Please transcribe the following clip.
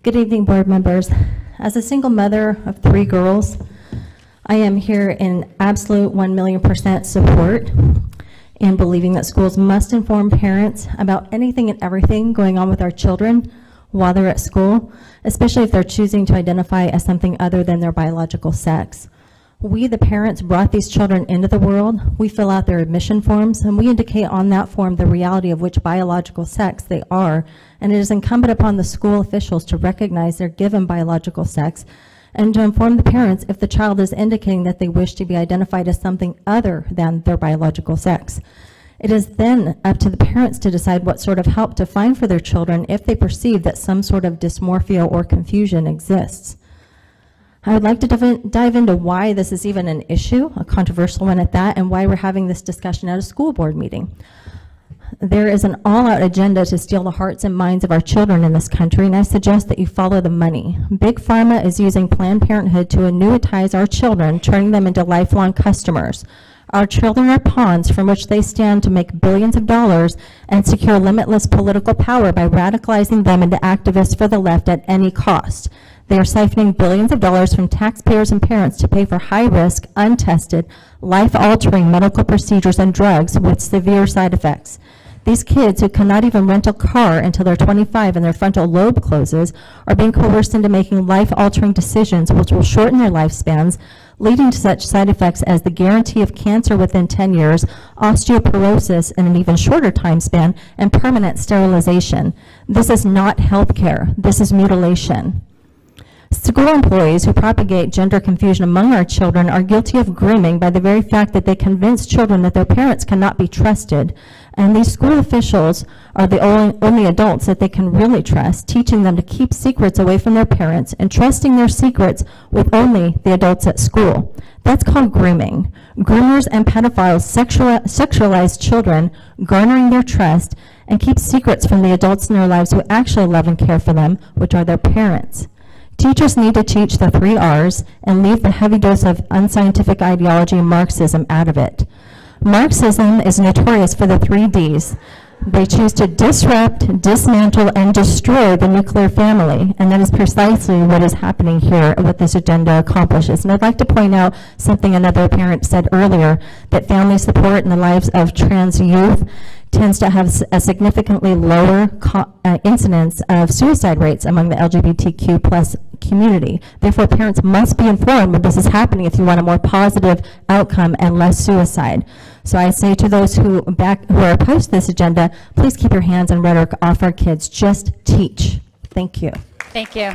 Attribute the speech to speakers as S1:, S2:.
S1: Good evening, board members. As a single mother of 3 girls, I am here in absolute 1,000,000% support in believing that schools must inform parents about anything and everything going on with our children while they're at school, especially if they're choosing to identify as something other than their biological sex. We, the parents, brought these children into the world. We fill out their admission forms, and we indicate on that form the reality of which biological sex they are, and it is incumbent upon the school officials to recognize their given biological sex and to inform the parents if the child is indicating that they wish to be identified as something other than their biological sex. It is then up to the parents to decide what sort of help to find for their children if they perceive that some sort of dysmorphia or confusion exists. I would like to dive into why this is even an issue, a controversial one at that, and why we're having this discussion at a school board meeting. There is an all-out agenda to steal the hearts and minds of our children in this country, and I suggest that you follow the money. Big Pharma is using Planned Parenthood to annuitize our children, turning them into lifelong customers. Our children are pawns from which they stand to make billions of dollars and secure limitless political power by radicalizing them into activists for the left at any cost. They are siphoning billions of dollars from taxpayers and parents to pay for high-risk, untested, life-altering medical procedures and drugs with severe side effects. These kids who cannot even rent a car until they're 25 and their frontal lobe closes are being coerced into making life-altering decisions which will shorten their lifespans, leading to such side effects as the guarantee of cancer within 10 years, osteoporosis in an even shorter time span, and permanent sterilization. This is not health care. This is mutilation. School employees who propagate gender confusion among our children are guilty of grooming by the very fact that they convince children that their parents cannot be trusted. And these school officials are the only adults that they can really trust, teaching them to keep secrets away from their parents and trusting their secrets with only the adults at school. That's called grooming. Groomers and pedophiles sexualize children, garnering their trust, and keep secrets from the adults in their lives who actually love and care for them, which are their parents. Teachers need to teach the 3 R's and leave the heavy dose of unscientific ideology and Marxism out of it. Marxism is notorious for the 3 Ds. They choose to disrupt, dismantle, and destroy the nuclear family, and that is precisely what is happening here, what this agenda accomplishes. And I'd like to point out something another parent said earlier, that family support in the lives of trans youth tends to have a significantly lower incidence of suicide rates among the LGBTQ plus community. Therefore, parents must be informed when this is happening if you want a more positive outcome and less suicide. So I say to those who are opposed to this agenda, please keep your hands on rhetoric off our kids. Just teach. Thank you.
S2: Thank you.